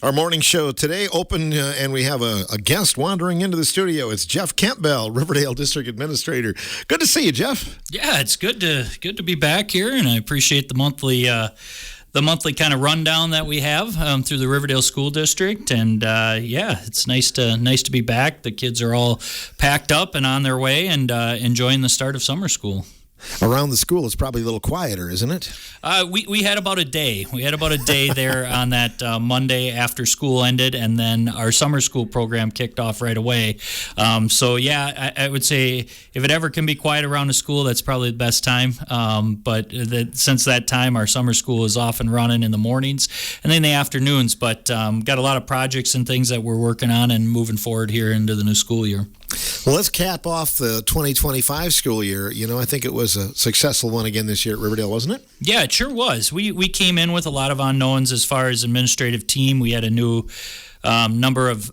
Our morning show today open, and we have a guest wandering into the studio. It's Jeff Campbell, Riverdale District Administrator. Good to see you, Jeff. Yeah, it's good to be back here, and I appreciate the monthly kind of rundown that we have through the Riverdale School District. And it's nice to be back. The kids are all packed up and on their way and enjoying the start of summer school. Around the school, it's probably a little quieter, isn't it? We had about a day. We had about a day there on that Monday after school ended, and then our summer school program kicked off right away. I would say if it ever can be quiet around the school, that's probably the best time. Since that time, our summer school is off and running in the mornings and then in the afternoons. But got a lot of projects and things that we're working on and moving forward here into the new school year. Well, let's cap off the 2025 school year. I think it was a successful one again this year at Riverdale, wasn't it? Yeah, it sure was. We came in with a lot of unknowns as far as administrative team. We had a new number of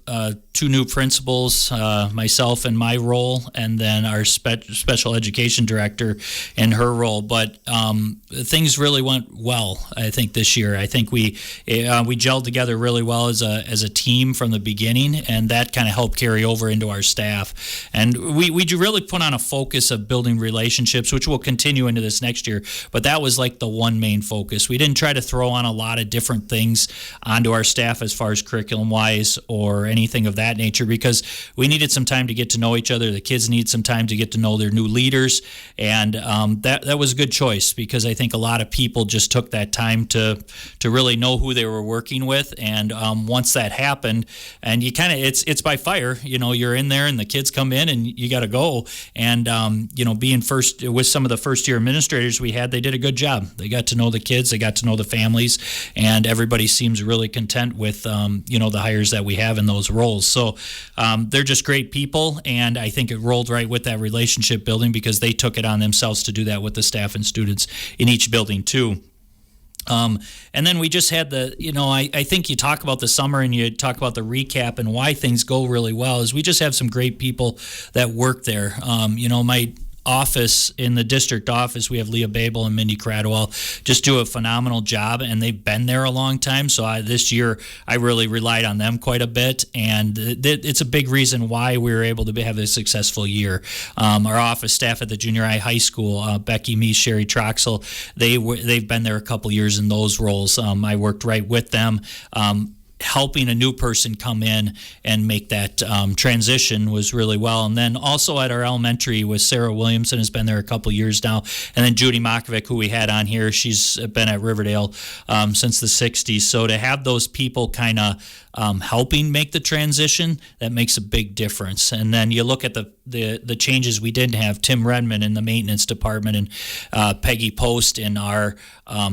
two new principals, myself in my role, and then our special education director in her role. But things really went well, I think, this year. I think we gelled together really well as a team from the beginning, and that kind of helped carry over into our staff. And we really put on a focus of building relationships, which will continue into this next year. But that was like the one main focus. We didn't try to throw on a lot of different things onto our staff as far as curriculum-wise or anything of that nature, because we needed some time to get to know each other. The kids need some time to get to know their new leaders, and that was a good choice, because I think a lot of people just took that time to really know who they were working with. And once that happened, and you kind of it's by fire, you're in there and the kids come in and you got to go. And being first with some of the first year administrators we had, they did a good job. They got to know the kids, they got to know the families, and everybody seems really content with the hires that we have in those roles. So they're just great people, and I think it rolled right with that relationship building, because they took it on themselves to do that with the staff and students in each building too. And then we just had I think you talk about the summer and you talk about the recap and why things go really well is we just have some great people that work there. My office, in the district office, we have Leah Babel and Mindy Cradwell, just do a phenomenal job, and they've been there a long time. So this year I really relied on them quite a bit, and it's a big reason why we were able to have a successful year. Our office staff at the junior high school, Becky, me, Sherry Troxel, they've been there a couple years in those roles. I worked right with them. Helping a new person come in and make that transition was really well. And then also at our elementary with Sarah Williamson, has been there a couple years now. And then Judy Makovic, who we had on here, she's been at Riverdale since the 60s. So to have those people kind of helping make the transition, that makes a big difference. And then you look at the changes we did have. Tim Redmond in the maintenance department and Peggy Post in our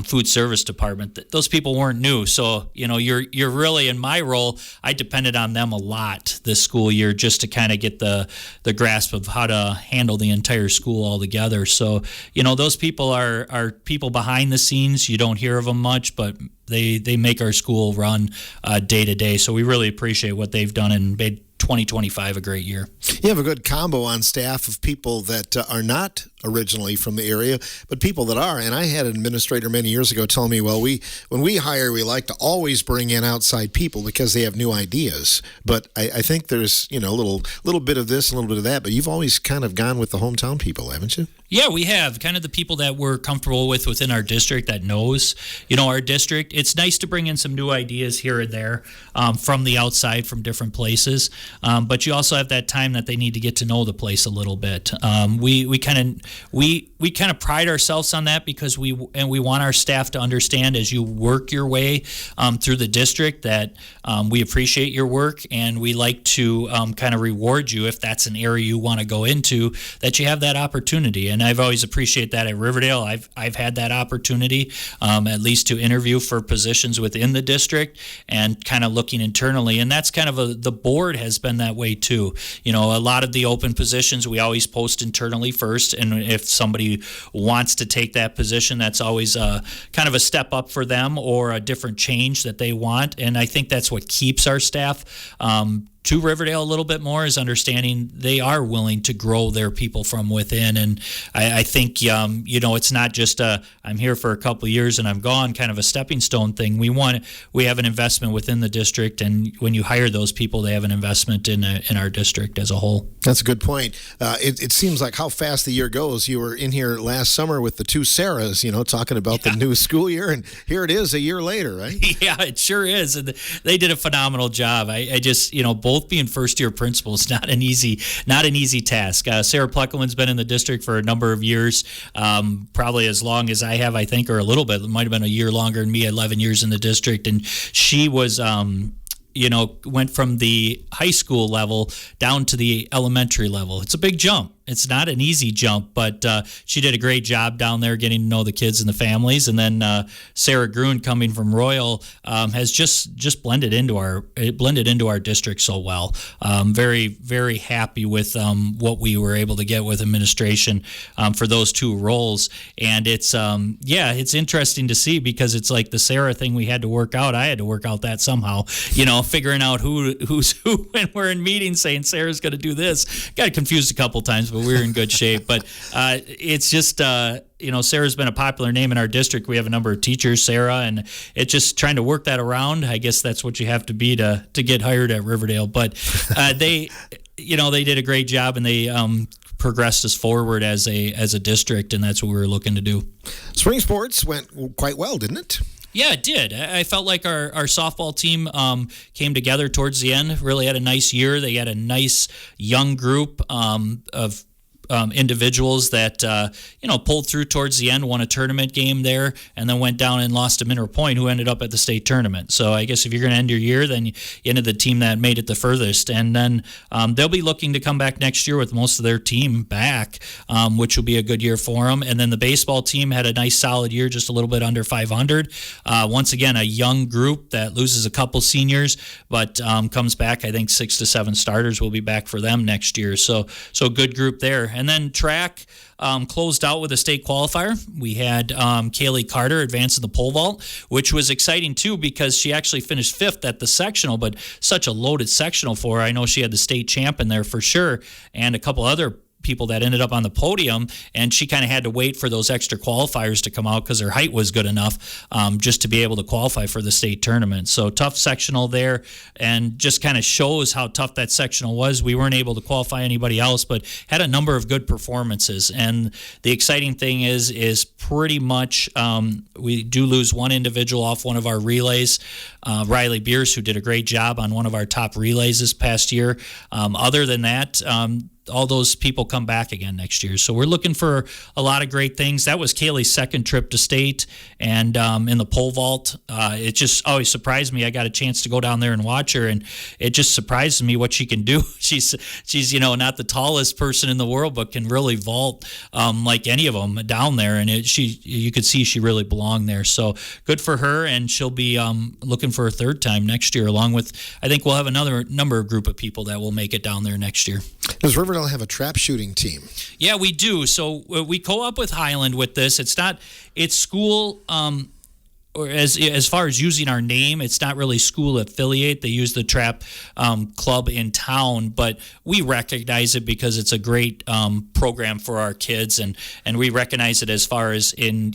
food service department. Those people weren't new. So, you're really, in my role, I depended on them a lot this school year just to kind of get the grasp of how to handle the entire school altogether. So, those people are people behind the scenes. You don't hear of them much, but they make our school run day to day. So we really appreciate what they've done and made 2025 a great year. You have a good combo on staff of people that are not originally from the area, but people that are. And I had an administrator many years ago tell me, well, when we hire, we like to always bring in outside people because they have new ideas. But I think there's a little bit of this, a little bit of that. But you've always kind of gone with the hometown people, haven't you? Yeah, we have kind of the people that we're comfortable with within our district that knows, our district. It's nice to bring in some new ideas here and there from the outside, from different places. But you also have that time that they need to get to know the place a little bit. We kind of pride ourselves on that, because we want our staff to understand as you work your way through the district that we appreciate your work, and we like to kind of reward you if that's an area you want to go into, that you have that opportunity. And I've always appreciated that at Riverdale. I've had that opportunity at least to interview for positions within the district and kind of looking internally. And that's kind of the board has been that way too. A lot of the open positions we always post internally first, and if somebody wants to take that position, that's always kind of a step up for them or a different change that they want. And I think that's what keeps our staff to Riverdale a little bit more is understanding they are willing to grow their people from within. And I think, it's not just I'm here for a couple of years and I'm gone kind of a stepping stone thing. We have an investment within the district, and when you hire those people, they have an investment in our district as a whole. That's a good point. It seems like how fast the year goes. You were in here last summer with the two Sarahs, talking about the new school year, and here it is a year later, right? Yeah, it sure is. And they did a phenomenal job. I just, both being first-year principals, not an easy task. Sarah Pluckelman's been in the district for a number of years, probably as long as I have, I think, or a little bit. It might have been a year longer than me, 11 years in the district. And she was went from the high school level down to the elementary level. It's a big jump. It's not an easy jump, but she did a great job down there getting to know the kids and the families. And then Sarah Gruen, coming from Royal, has just blended into our district so well. Very, very happy with what we were able to get with administration for those two roles. And it's it's interesting to see, because it's like the Sarah thing we had to work out. I had to work out that somehow, figuring out who's who when we're in meetings saying Sarah's going to do this. Got confused a couple times, but we were in good shape. But it's just, Sarah's been a popular name in our district. We have a number of teachers, Sarah, and it's just trying to work that around. I guess that's what you have to be to get hired at Riverdale. But they did a great job, and they progressed us forward as a district, and that's what we were looking to do. Spring sports went quite well, didn't it? Yeah, it did. I felt like our softball team came together towards the end, really had a nice year. They had a nice young group of individuals that pulled through towards the end, won a tournament game there, and then went down and lost to Mineral Point, who ended up at the state tournament. So I guess if you're going to end your year, then you ended the team that made it the furthest. And then they'll be looking to come back next year with most of their team back, which will be a good year for them. And then the baseball team had a nice solid year, just a little bit under 500. Once again, a young group that loses a couple seniors, but comes back. I think 6 to 7 starters will be back for them next year. So a good group there. And then track closed out with a state qualifier. We had Kaylee Carter advance in the pole vault, which was exciting too, because she actually finished 5th at the sectional, but such a loaded sectional for her. I know she had the state champ in there for sure, and a couple other people that ended up on the podium, and she kind of had to wait for those extra qualifiers to come out because her height was good enough just to be able to qualify for the state tournament. So tough sectional there, and just kind of shows how tough that sectional was. We weren't able to qualify anybody else, but had a number of good performances. And the exciting thing is pretty much we do lose one individual off one of our relays, Riley Bierce, who did a great job on one of our top relays this past year. Other than that, all those people come back again next year. So we're looking for a lot of great things. That was Kaylee's second trip to state, and in the pole vault, it just always surprised me. I got a chance to go down there and watch her, and it just surprises me what she can do. She's not the tallest person in the world, but can really vault like any of them down there, and you could see she really belonged there. So good for her, and she'll be looking for a third time next year, along with, I think we'll have another number of group of people that will make it down there next year. Does Riverdale have a trap shooting team? Yeah, we do. So we co-op with Highland with this. It's school, or as far as using our name, it's not really school affiliate. They use the trap club in town, but we recognize it because it's a great program for our kids, and we recognize it as far as in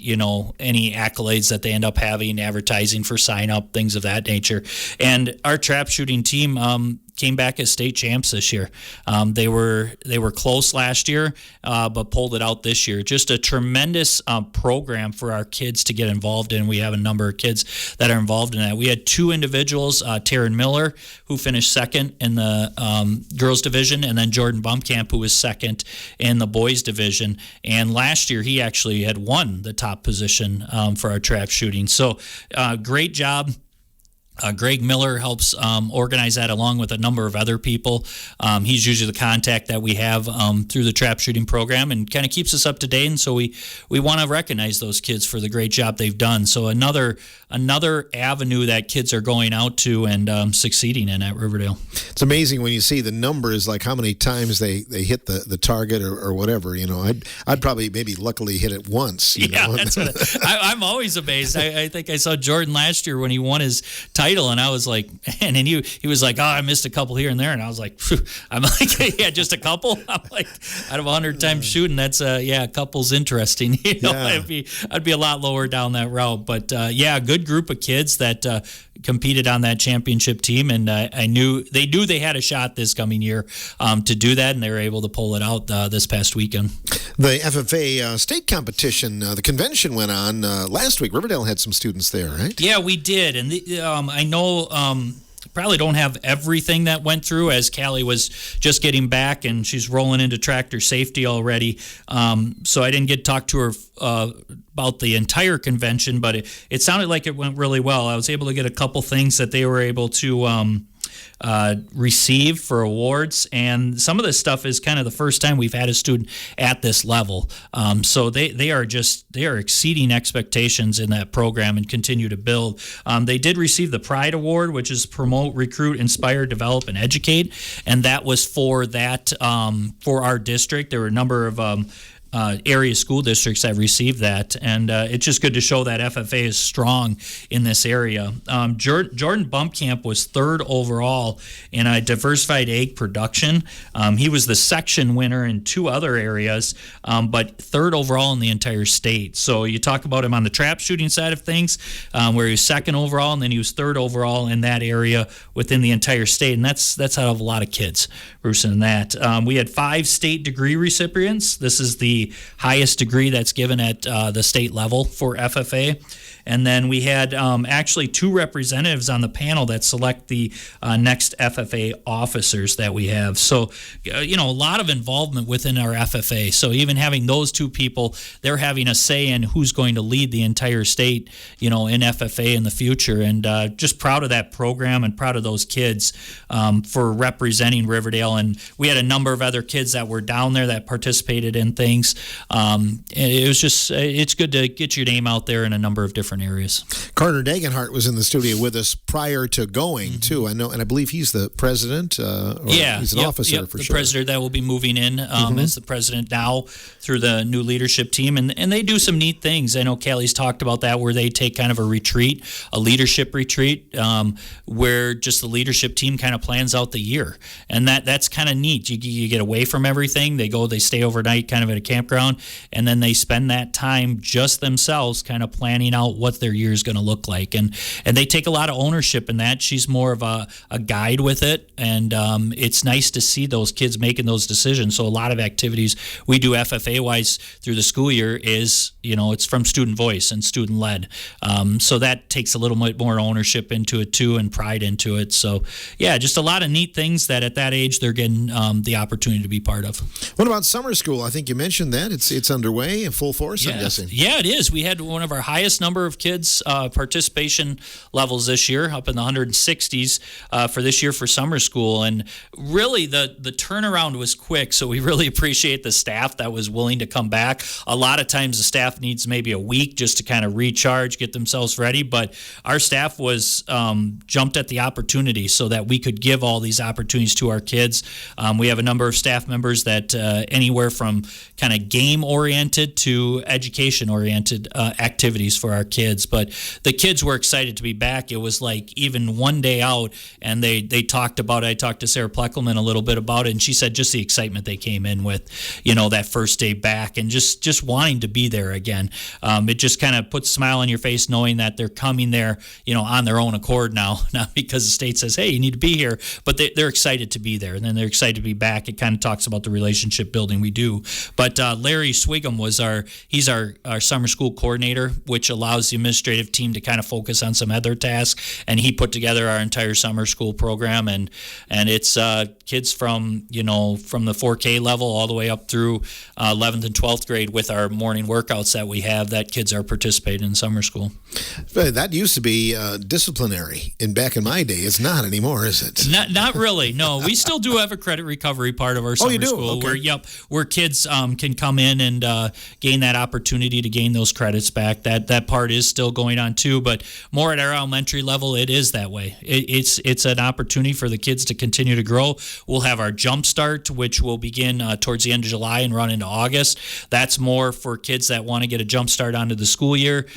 any accolades that they end up having, advertising for sign up, things of that nature. And our trap shooting team came back as state champs this year. They were close last year, but pulled it out this year. Just a tremendous program for our kids to get involved in. We have a number of kids that are involved in that. We had 2 individuals, Taryn Miller, who finished second in the girls division, and then Jordan Bumkamp, who was second in the boys division. And last year, he actually had won the top position for our trap shooting. So great job. Greg Miller helps organize that along with a number of other people. He's usually the contact that we have through the trap shooting program, and kind of keeps us up to date. And so we want to recognize those kids for the great job they've done. So another avenue that kids are going out to and succeeding in at Riverdale. It's amazing when you see the numbers, like how many times they hit the target or whatever. I'd probably maybe luckily hit it once. That's what I'm always amazed. I think I saw Jordan last year when he won his top title, and I was like, man, and he was like, oh, I missed a couple here and there, and I was like, phew. I'm like, yeah, just a couple. I'm like, out of 100 times shooting, that's a couple's interesting. I'd be a lot lower down that route, but good group of kids that competed on that championship team, and I knew they had a shot this coming year to do that, and they were able to pull it out this past weekend. The FFA state competition, the convention went on last week. Riverdale had some students there, right? Yeah, we did, and I know probably don't have everything that went through, as Callie was just getting back and she's rolling into tractor safety already. So I didn't get to talk to her about the entire convention, but it sounded like it went really well. I was able to get a couple things that they were able to receive for awards, and some of this stuff is kind of the first time we've had a student at this level. So they are exceeding expectations in that program and continue to build. They did receive the Pride Award, which is promote, recruit, inspire, develop, and educate, and that was for that for our district. There were a number of area school districts that received that, and it's just good to show that FFA is strong in this area. Jordan Bumpkamp was third overall in a diversified egg production. He was the section winner in two other areas, but third overall in the entire state. So you talk about him on the trap shooting side of things, where he was second overall, and then he was third overall in that area within the entire state, and that's out of a lot of kids, Bruce, in that. We had 5 state degree recipients. This is the highest degree that's given at the state level for FFA. And then we had actually 2 representatives on the panel that select the next FFA officers that we have. So, a lot of involvement within our FFA. So even having those 2 people, they're having a say in who's going to lead the entire state, in FFA in the future. And just proud of that program and proud of those kids for representing Riverdale. And we had a number of other kids that were down there that participated in things. It was just, it's good to get your name out there in a number of different areas. Carter Dagenhart was in the studio with us prior to going, too. I know, and I believe he's the president. He's an officer for the sure. The president that will be moving in as the president now through the new leadership team. And they do some neat things. I know Callie's talked about that, where they take kind of a retreat, a leadership retreat, where just the leadership team kind of plans out the year. And that's kind of neat. You get away from everything. They stay overnight kind of at a campground, and then they spend that time just themselves kind of planning out what their year is going to look like. And they take a lot of ownership in that. She's more of a guide with it, and it's nice to see those kids making those decisions. So a lot of activities we do FFA-wise through the school year is, it's from student voice and student-led. So that takes a little bit more ownership into it, too, and pride into it. So, yeah, just a lot of neat things that at that age they're getting the opportunity to be part of. What about summer school? I think you mentioned that. It's underway in full force, I'm guessing. Yeah, it is. We had one of our highest number of kids participation levels this year, up in the 160s for this year for summer school. And really, the turnaround was quick, so we really appreciate the staff that was willing to come back. A lot of times the staff needs maybe a week just to kind of recharge, get themselves ready, but our staff was jumped at the opportunity so that we could give all these opportunities to our kids. We have a number of staff members that anywhere from kind of game-oriented to education-oriented activities for our kids. But the kids were excited to be back. It was like even one day out, and they talked about it. I talked to Sarah Pleckelman a little bit about it, and she said just the excitement they came in with, that first day back, and just wanting to be there again. It just kind of puts a smile on your face knowing that they're coming there, on their own accord now, not because the state says, hey, you need to be here, but they're excited to be there, and then they're excited to be back. It kind of talks about the relationship building we do. But Larry Swigum he's our summer school coordinator, which allows the administrative team to kind of focus on some other tasks, and he put together our entire summer school program, and it's kids from the 4K level all the way up through 11th and 12th grade with our morning workouts that we have that kids are participating in summer school. That used to be disciplinary, and back in my day, it's not anymore, is it? Not really. No, we still do have a credit recovery part of our summer school, okay. where kids can come in and gain that opportunity to gain those credits back. That part is is still going on too, but more at our elementary level, it is that way. It's an opportunity for the kids to continue to grow. We'll have our Jump Start, which will begin towards the end of July and run into August. That's more for kids that want to get a jump start onto the school year,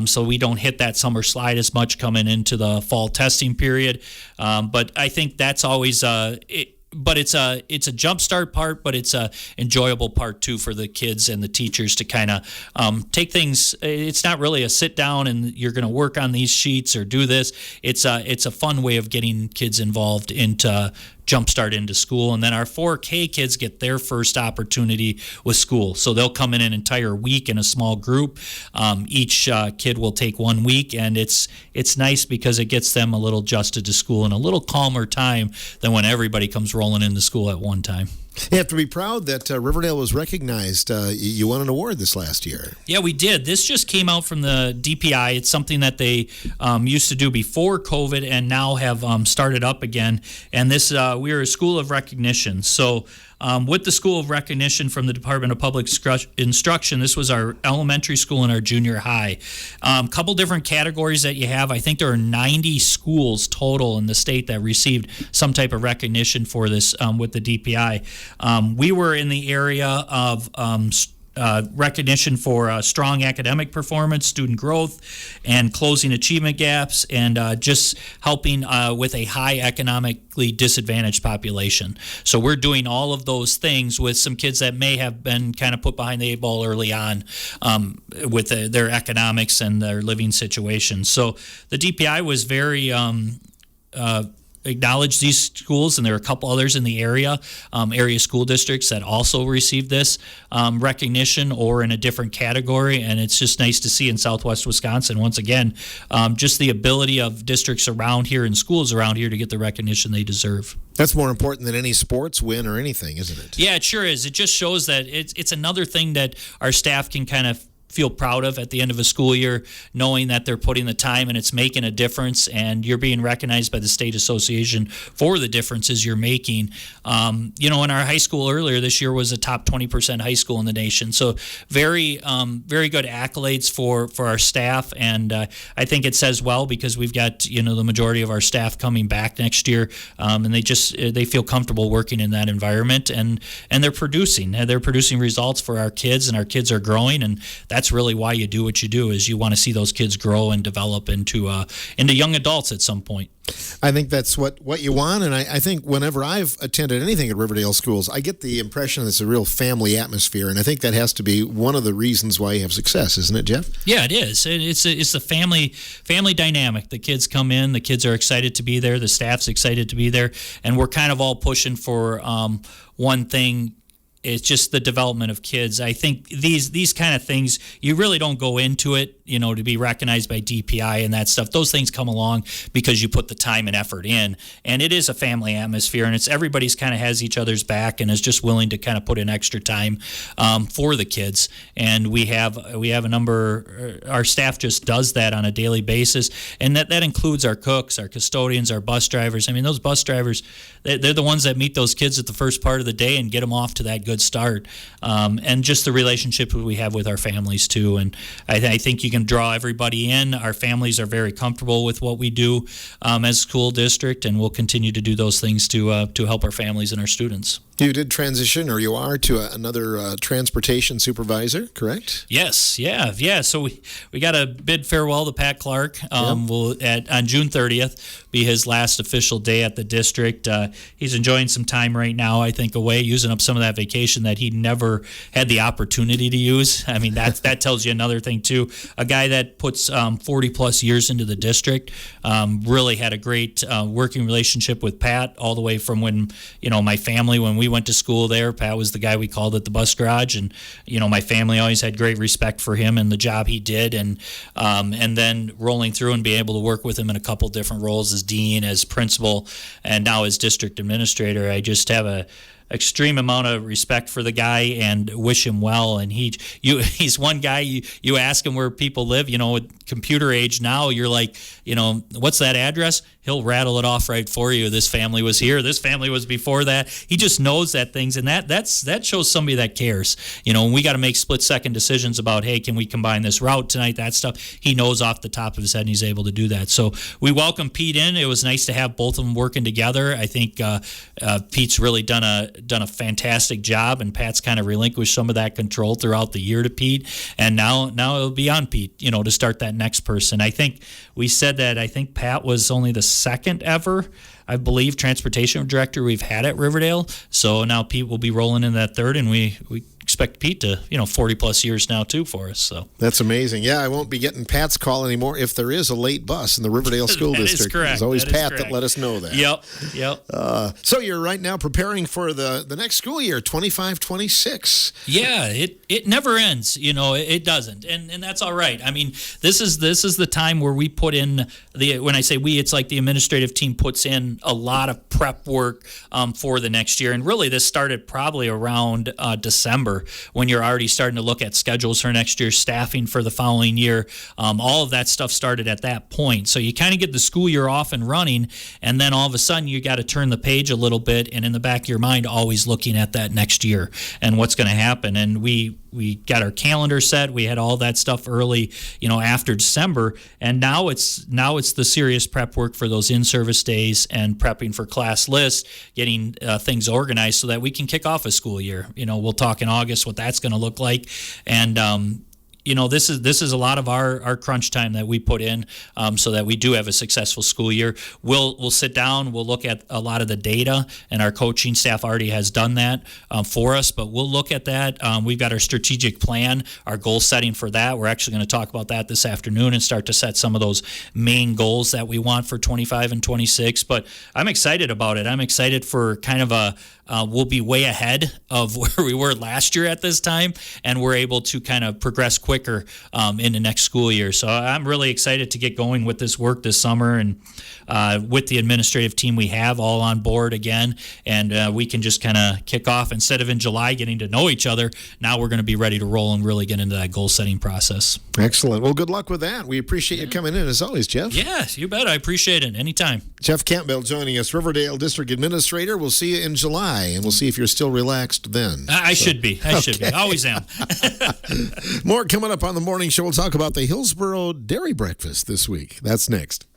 so we don't hit that summer slide as much coming into the fall testing period. But I think that's always but it's a jump start part, but it's a enjoyable part too for the kids and the teachers to kind of take things. It's not really a sit down and you're going to work on these sheets or do this. It's a fun way of getting kids involved into jumpstart into school. And then our 4K kids get their first opportunity with school. So they'll come in an entire week in a small group. Each kid will take 1 week, and it's nice because it gets them a little adjusted to school in a little calmer time than when everybody comes rolling into school at one time. You have to be proud that Riverdale was recognized. You won an award this last year. Yeah, we did. This just came out from the DPI. It's something that they used to do before COVID and now have started up again. And this, we are a school of recognition. So with the School of Recognition from the Department of Public Instruction, this was our elementary school and our junior high. Couple different categories that you have. I think there are 90 schools total in the state that received some type of recognition for this with the DPI. We were in the area of recognition for strong academic performance, student growth, and closing achievement gaps, and just helping with a high economically disadvantaged population. So we're doing all of those things with some kids that may have been kind of put behind the eight ball early on with their economics and their living situation. So the DPI was very acknowledge these schools, and there are a couple others in the area school districts that also received this recognition or in a different category, and it's just nice to see in Southwest Wisconsin, once again, just the ability of districts around here and schools around here to get the recognition they deserve. That's more important than any sports win or anything, isn't it? Yeah, it sure is. It just shows that it's another thing that our staff can kind of feel proud of at the end of a school year, knowing that they're putting the time and it's making a difference, and you're being recognized by the state association for the differences you're making. In our high school earlier this year was a top 20% high school in the nation. So very good accolades for our staff, and I think it says well because we've got the majority of our staff coming back next year, and they feel comfortable working in that environment, and they're producing results for our kids, and our kids are growing, and that's really why you do what you do, is you want to see those kids grow and develop into young adults at some point. I think that's what you want, and I think whenever I've attended anything at Riverdale schools, I get the impression that it's a real family atmosphere, and I think that has to be one of the reasons why you have success, isn't it, Jeff? Yeah, it is. It's the family dynamic. The kids come in, the kids are excited to be there, the staff's excited to be there, and we're kind of all pushing for one thing. It's just the development of kids. I think these kind of things, you really don't go into it, to be recognized by DPI and that stuff. Those things come along because you put the time and effort in, and it is a family atmosphere, and it's everybody's kind of has each other's back and is just willing to kind of put in extra time for the kids. And we have a number. Our staff just does that on a daily basis, and that includes our cooks, our custodians, our bus drivers. I mean, those bus drivers, they're the ones that meet those kids at the first part of the day and get them off to that good start, and just the relationship we have with our families too. And I think you can draw everybody in. Our families are very comfortable with what we do as a school district, and we'll continue to do those things to help our families and our students. You did transition, or you are, to another transportation supervisor, correct? Yes, yeah. So we got a bid farewell to Pat Clark. Will on June 30th be his last official day at the district. He's enjoying some time right now, I think, away, using up some of that vacation that he never had the opportunity to use. I mean, that tells you another thing too. A guy that puts 40 plus years into the district, really had a great working relationship with Pat all the way from when my family, when we went to school there. Pat was the guy we called at the bus garage, and my family always had great respect for him and the job he did, and then rolling through and being able to work with him in a couple different roles as dean, as principal, and now as district administrator. I just have a extreme amount of respect for the guy and wish him well. And he's one guy, you ask him where people live, computer age now, you're like, what's that address? He'll rattle it off right for you. This family was here. This family was before that. He just knows that things, and that shows somebody that cares. When we got to make split-second decisions about, hey, can we combine this route tonight? That stuff, he knows off the top of his head, and he's able to do that. So we welcome Pete in. It was nice to have both of them working together. I think Pete's really done a fantastic job, and Pat's kind of relinquished some of that control throughout the year to Pete, and now it'll be on Pete, to start that next person. I think we said that I think Pat was only the second ever, I believe, transportation director we've had at Riverdale. So now Pete will be rolling in that third, and we expect Pete to, 40 plus years now too for us. So that's amazing. Yeah, I won't be getting Pat's call anymore if there is a late bus in the Riverdale School District. Is correct. It's always Pat that let us know that. Yep. So you're right now preparing for the next school year, 25-26. Yeah, it never ends. It doesn't, and that's all right. I mean, this is the time where we put in when I say we, it's like the administrative team puts in a lot of prep work for the next year, and really this started probably around December, when you're already starting to look at schedules for next year, staffing for the following year. All of that stuff started at that point. So you kind of get the school year off and running, and then all of a sudden you got to turn the page a little bit, and in the back of your mind always looking at that next year and what's going to happen. And we got our calendar set. We had all that stuff early, after December, and now it's the serious prep work for those in-service days and prepping for class lists, getting things organized so that we can kick off a school year. We'll talk in August what that's going to look like, and this is a lot of our crunch time that we put in so that we do have a successful school year. We'll sit down, we'll look at a lot of the data, and our coaching staff already has done that for us, but we'll look at that. We've got our strategic plan, our goal setting for that. We're actually going to talk about that this afternoon and start to set some of those main goals that we want for 25 and 26, but I'm excited about it. I'm excited for kind of we'll be way ahead of where we were last year at this time, and we're able to kind of progress quicker in the next school year. So I'm really excited to get going with this work this summer, and with the administrative team we have all on board again, and we can just kind of kick off instead of in July getting to know each other. Now we're going to be ready to roll and really get into that goal setting process. Excellent. Well, good luck with that. We appreciate you coming in as always, Jeff. Yeah, you bet. I appreciate it. Anytime. Jeff Campbell joining us, Riverdale District Administrator. We'll see you in July, and we'll see if you're still relaxed then. I should be. I should be. Always am. More coming up on the morning show. We'll talk about the Hillsboro Dairy Breakfast this week. That's next.